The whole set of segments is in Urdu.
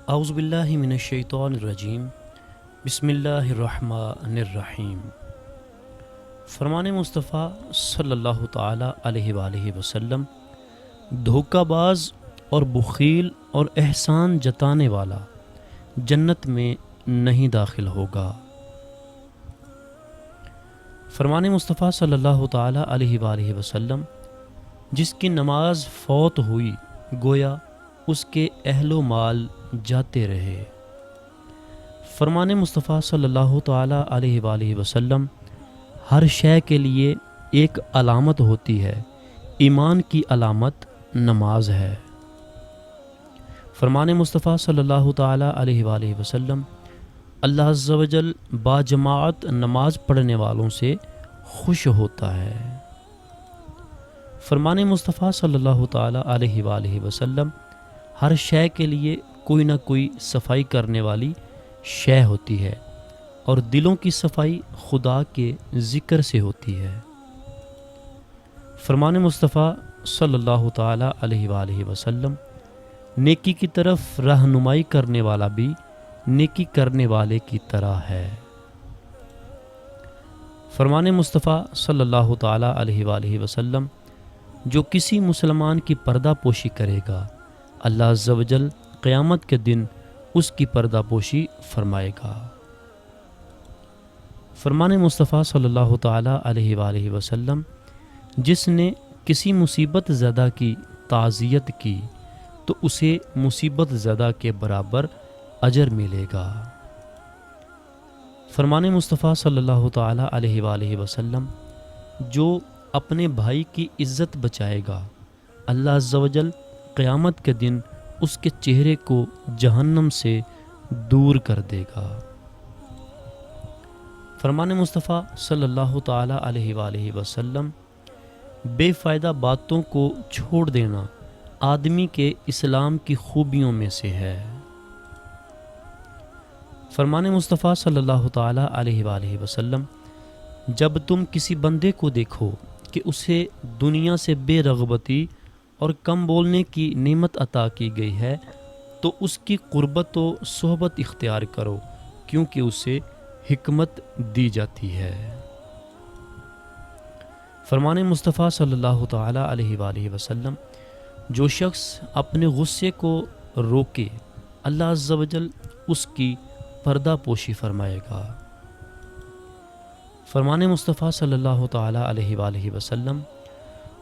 اعوذ باللہ من الشیطان الرجیم، بسم اللہ الرحمن الرحیم۔ فرمان مصطفیٰ صلی اللہ تعالی علیہ وآلہ وسلم، دھوکہ باز اور بخیل اور احسان جتانے والا جنت میں نہیں داخل ہوگا۔ فرمان مصطفیٰ صلی اللہ تعالی علیہ وآلہ وسلم، جس کی نماز فوت ہوئی گویا اس کے اہل و مال جاتے رہے۔ فرمان مصطفیٰ صلی اللہ تعالی علیہ وآلہ وسلم، ہر شے کے لیے ایک علامت ہوتی ہے، ایمان کی علامت نماز ہے۔ فرمان مصطفیٰ صلی اللہ تعالی علیہ وآلہ وسلم، اللہ عز و جل باجماعت نماز پڑھنے والوں سے خوش ہوتا ہے۔ فرمان مصطفیٰ صلی اللہ تعالی علیہ وآلہ وسلم، ہر شے کے لیے کوئی نہ کوئی صفائی کرنے والی شے ہوتی ہے، اور دلوں کی صفائی خدا کے ذکر سے ہوتی ہے۔ فرمان مصطفیٰ صلی اللہ تعالی علیہ وآلہ وسلم، نیکی کی طرف رہنمائی کرنے والا بھی نیکی کرنے والے کی طرح ہے۔ فرمان مصطفیٰ صلی اللہ تعالی علیہ وآلہ وسلم، جو کسی مسلمان کی پردہ پوشی کرے گا، اللہ عز و جل قیامت کے دن اس کی پردہ پوشی فرمائے گا۔ فرمان مصطفیٰ صلی اللہ تعالی علیہ وآلہ وسلم، جس نے کسی مصیبت زدہ کی تعزیت کی تو اسے مصیبت زدہ کے برابر اجر ملے گا۔ فرمان مصطفیٰ صلی اللہ تعالی علیہ وآلہ وسلم، جو اپنے بھائی کی عزت بچائے گا، اللہ عز و جل قیامت کے دن اس کے چہرے کو جہنم سے دور کر دے گا۔ فرمان مصطفیٰ صلی اللہ تعالی علیہ وآلہ وسلم، بے فائدہ باتوں کو چھوڑ دینا آدمی کے اسلام کی خوبیوں میں سے ہے۔ فرمان مصطفیٰ صلی اللہ تعالی علیہ وآلہ وسلم، جب تم کسی بندے کو دیکھو کہ اسے دنیا سے بے رغبتی اور کم بولنے کی نعمت عطا کی گئی ہے تو اس کی قربت و صحبت اختیار کرو، کیونکہ اسے حکمت دی جاتی ہے۔ فرمان مصطفیٰ صلی اللہ تعالی علیہ وآلہ وسلم، جو شخص اپنے غصے کو روکے، اللہ عز و جل اس کی پردہ پوشی فرمائے گا۔ فرمان مصطفیٰ صلی اللہ تعالی علیہ وآلہ وسلم،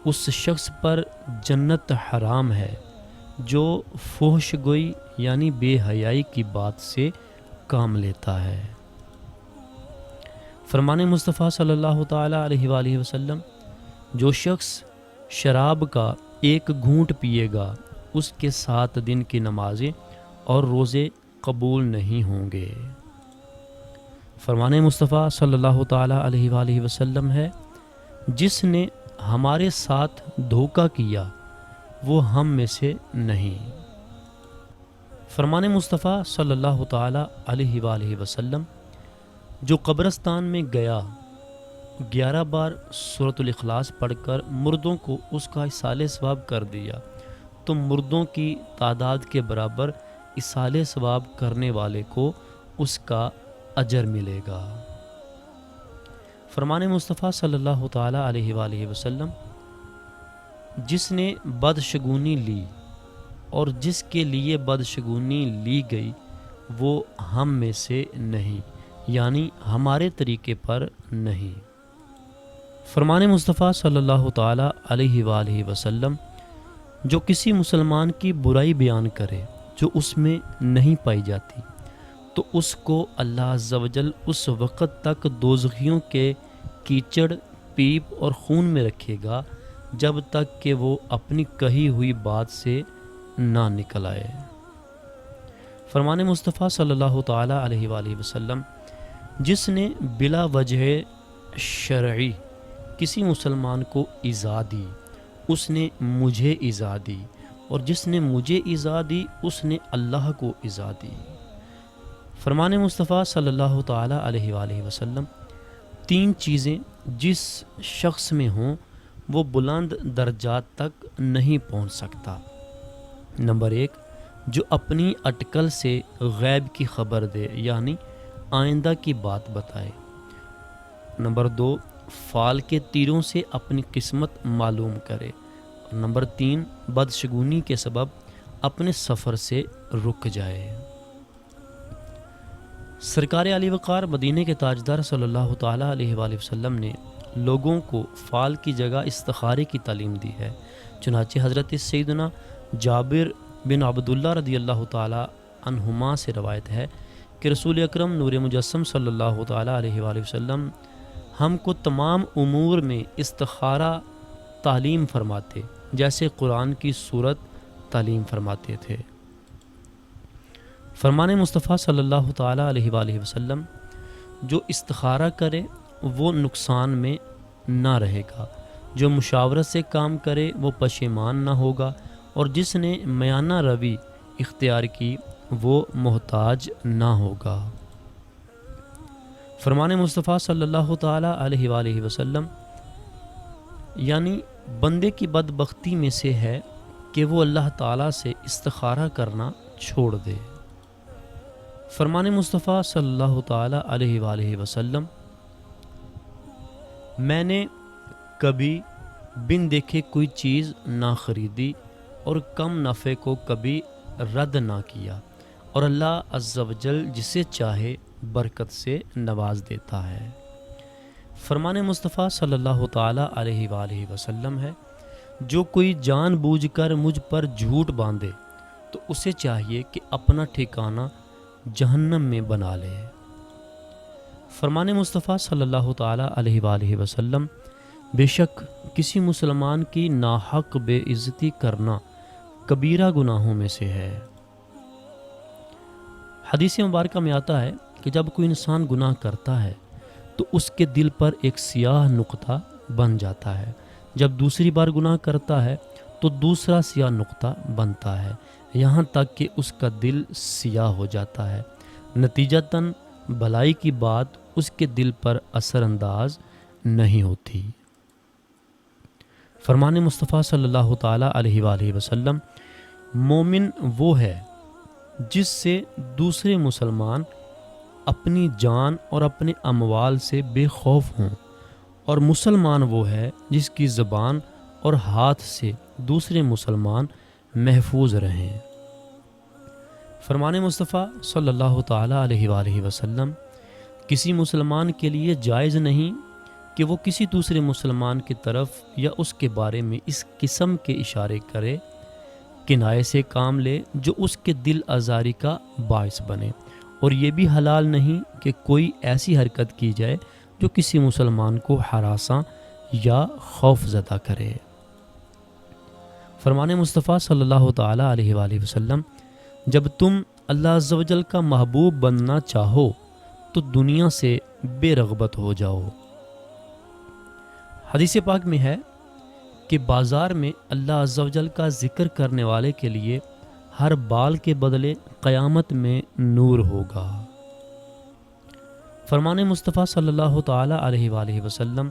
اس شخص پر جنت حرام ہے جو فحش گوئی یعنی بے حیائی کی بات سے کام لیتا ہے۔ فرمان مصطفیٰ صلی اللہ تعالی علیہ وآلہ وسلم، جو شخص شراب کا ایک گھونٹ پیے گا، اس کے 7 دن کی نمازیں اور روزے قبول نہیں ہوں گے۔ فرمان مصطفیٰ صلی اللہ تعالی علیہ وآلہ وسلم ہے، جس نے ہمارے ساتھ دھوکہ کیا وہ ہم میں سے نہیں۔ فرمان مصطفیٰ صلی اللہ تعالی علیہ وآلہ وسلم، جو قبرستان میں گیا 11 بار سورۃ الاخلاص پڑھ کر مردوں کو اس کا ایصال ثواب کر دیا تو مردوں کی تعداد کے برابر ایصال ثواب کرنے والے کو اس کا اجر ملے گا۔ فرمان مصطفیٰ صلی اللہ تعالی علیہ وآلہ وسلم، جس نے بدشگونی لی اور جس کے لیے بدشگونی لی گئی وہ ہم میں سے نہیں، یعنی ہمارے طریقے پر نہیں۔ فرمان مصطفیٰ صلی اللہ تعالی علیہ وآلہ وسلم، جو کسی مسلمان کی برائی بیان کرے جو اس میں نہیں پائی جاتی تو اس کو اللہ عز و جل اس وقت تک دوزخیوں کے کیچڑ، پیپ اور خون میں رکھے گا جب تک کہ وہ اپنی کہی ہوئی بات سے نہ نکل آئے۔ فرمان مصطفیٰ صلی اللہ تعالی علیہ وآلہ وسلم، جس نے بلا وجہ شرعی کسی مسلمان کو ایذا دی اس نے مجھے ایذا دی، اور جس نے مجھے ایذا دی اس نے اللہ کو ایذا دی۔ فرمان مصطفیٰ صلی اللہ تعالی علیہ وآلہ وسلم، 3 چیزیں جس شخص میں ہوں وہ بلند درجات تک نہیں پہنچ سکتا۔ نمبر 1، جو اپنی اٹکل سے غیب کی خبر دے یعنی آئندہ کی بات بتائے۔ نمبر 2، فال کے تیروں سے اپنی قسمت معلوم کرے۔ نمبر 3، بدشگونی کے سبب اپنے سفر سے رک جائے۔ سرکار علی وقار مدینہ کے تاجدار صلی اللہ تعالیٰ علیہ وآلہ وسلم نے لوگوں کو فال کی جگہ استخارے کی تعلیم دی ہے۔ چنانچہ حضرت سیدنا جابر بن عبداللہ رضی اللہ تعالیٰ عنہما سے روایت ہے کہ رسول اکرم نور مجسم صلی اللہ تعالیٰ علیہ وآلہ وسلم ہم کو تمام امور میں استخارہ تعلیم فرماتے، جیسے قرآن کی صورت تعلیم فرماتے تھے۔ فرمان مصطفیٰ صلی اللہ تعالیٰ علیہ وآلہ وسلم، جو استخارہ کرے وہ نقصان میں نہ رہے گا، جو مشاورت سے کام کرے وہ پشیمان نہ ہوگا، اور جس نے میانہ روی اختیار کی وہ محتاج نہ ہوگا۔ فرمان مصطفیٰ صلی اللہ تعالیٰ علیہ وآلہ وسلم یعنی بندے کی بدبختی میں سے ہے کہ وہ اللہ تعالیٰ سے استخارہ کرنا چھوڑ دے۔ فرمان مصطفیٰ صلی اللہ تعالیٰ علیہ وآلہ وسلم، میں نے کبھی بن دیکھے کوئی چیز نہ خریدی اور کم نفع کو کبھی رد نہ کیا، اور اللہ عز و جل جسے چاہے برکت سے نواز دیتا ہے۔ فرمان مصطفیٰ صلی اللہ تعالیٰ علیہ وآلہ وسلم ہے، جو کوئی جان بوجھ کر مجھ پر جھوٹ باندھے تو اسے چاہیے کہ اپنا ٹھکانہ جہنم میں بنا لے۔ فرمان مصطفیٰ صلی اللہ تعالیٰ علیہ وآلہ وسلم، بے شک کسی مسلمان کی ناحق بے عزتی کرنا کبیرہ گناہوں میں سے ہے۔ حدیث مبارکہ میں آتا ہے کہ جب کوئی انسان گناہ کرتا ہے تو اس کے دل پر ایک سیاہ نقطہ بن جاتا ہے، جب دوسری بار گناہ کرتا ہے تو دوسرا سیاہ نقطہ بنتا ہے، یہاں تک کہ اس کا دل سیاہ ہو جاتا ہے۔ نتیجتاً بھلائی کی بات اس کے دل پر اثر انداز نہیں ہوتی۔ فرمان مصطفیٰ صلی اللہ تعالیٰ علیہ وآلہ وسلم، مومن وہ ہے جس سے دوسرے مسلمان اپنی جان اور اپنے اموال سے بے خوف ہوں، اور مسلمان وہ ہے جس کی زبان اور ہاتھ سے دوسرے مسلمان محفوظ رہیں۔ فرمان مصطفیٰ صلی اللہ تعالیٰ علیہ وآلہ وسلم، کسی مسلمان کے لیے جائز نہیں کہ وہ کسی دوسرے مسلمان کی طرف یا اس کے بارے میں اس قسم کے اشارے کرے، کنایے سے کام لے جو اس کے دل آزاری کا باعث بنے، اور یہ بھی حلال نہیں کہ کوئی ایسی حرکت کی جائے جو کسی مسلمان کو ہراساں یا خوف زدہ کرے۔ فرمان مصطفیٰ صلی اللہ تعالیٰ علیہ وآلہ وسلم، جب تم اللہ عز و جل کا محبوب بننا چاہو تو دنیا سے بے رغبت ہو جاؤ۔ حدیث پاک میں ہے کہ بازار میں اللہ عز و جل کا ذکر کرنے والے کے لیے ہر بال کے بدلے قیامت میں نور ہوگا۔ فرمان مصطفیٰ صلی اللہ تعالیٰ علیہ وآلہ وسلم،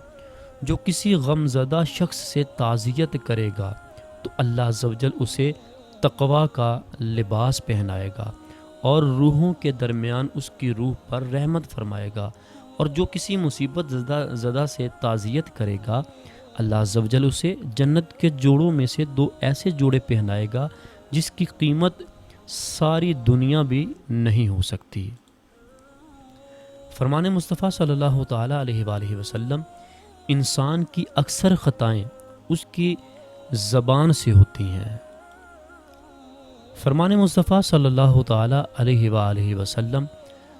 جو کسی غم زدہ شخص سے تعزیت کرے گا تو اللہ عز و جل اسے تقوی کا لباس پہنائے گا اور روحوں کے درمیان اس کی روح پر رحمت فرمائے گا، اور جو کسی مصیبت زدہ سے تعزیت کرے گا اللہ عز و جل اسے جنت کے جوڑوں میں سے 2 ایسے جوڑے پہنائے گا جس کی قیمت ساری دنیا بھی نہیں ہو سکتی۔ فرمان مصطفیٰ صلی اللہ تعالیٰ علیہ وآلہ وسلم، انسان کی اکثر خطائیں اس کی زبان سے ہوتی ہیں۔ فرمان مصطفیٰ صلی اللہ تعالیٰ علیہ وآلہ وسلم،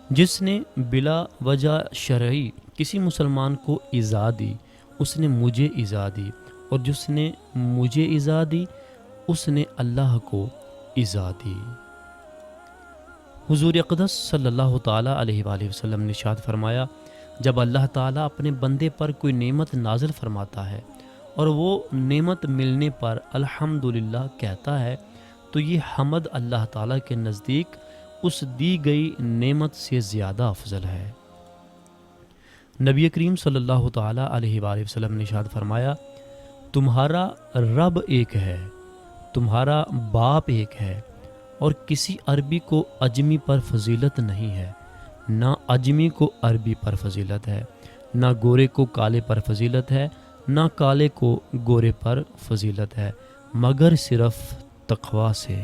جس نے بلا وجہ شرعی کسی مسلمان کو ایذا دی اس نے مجھے ایذا دی، اور جس نے مجھے ایذا دی اس نے اللہ کو ایذا دی۔ حضور اقدس صلی اللہ تعالیٰ علیہ وآلہ وسلم نے ارشاد فرمایا، جب اللہ تعالیٰ اپنے بندے پر کوئی نعمت نازل فرماتا ہے اور وہ نعمت ملنے پر الحمدللہ کہتا ہے تو یہ حمد اللہ تعالیٰ کے نزدیک اس دی گئی نعمت سے زیادہ افضل ہے۔ نبی کریم صلی اللہ تعالیٰ علیہ وآلہ وسلم نے ارشاد فرمایا، تمہارا رب ایک ہے، تمہارا باپ ایک ہے، اور کسی عربی کو عجمی پر فضیلت نہیں ہے، نہ عجمی کو عربی پر فضیلت ہے، نہ گورے کو کالے پر فضیلت ہے، نہ کالے کو گورے پر فضیلت ہے، مگر صرف تقوی سے۔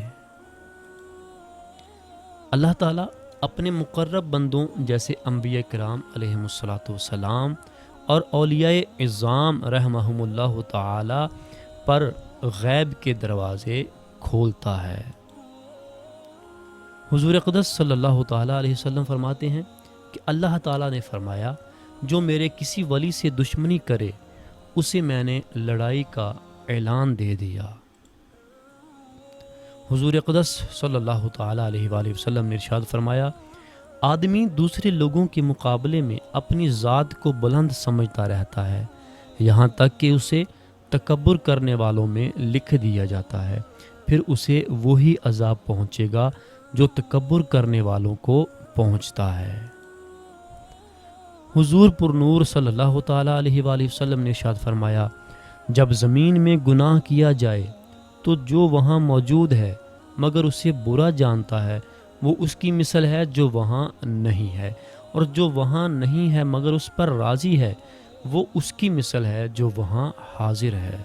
اللہ تعالیٰ اپنے مقرب بندوں جیسے انبیاء کرام علیہم الصلاۃ والسلام اور اولیاء اعظام رحمہم اللہ تعالی پر غیب کے دروازے کھولتا ہے۔ حضور اقدس صلی اللہ تعالیٰ علیہ وسلم فرماتے ہیں کہ اللہ تعالیٰ نے فرمایا، جو میرے کسی ولی سے دشمنی کرے اسے میں نے لڑائی کا اعلان دے دیا۔ حضور اقدس صلی اللہ تعالیٰ علیہ وآلہ وسلم نے ارشاد فرمایا، آدمی دوسرے لوگوں کے مقابلے میں اپنی ذات کو بلند سمجھتا رہتا ہے، یہاں تک کہ اسے تکبر کرنے والوں میں لکھ دیا جاتا ہے، پھر اسے وہی عذاب پہنچے گا جو تکبر کرنے والوں کو پہنچتا ہے۔ حضور پر نور صلی اللہ تعالیٰ علیہ وآلہ وسلم نے ارشاد فرمایا، جب زمین میں گناہ کیا جائے تو جو وہاں موجود ہے مگر اسے برا جانتا ہے وہ اس کی مثل ہے جو وہاں نہیں ہے، اور جو وہاں نہیں ہے مگر اس پر راضی ہے وہ اس کی مثل ہے جو وہاں حاضر ہے۔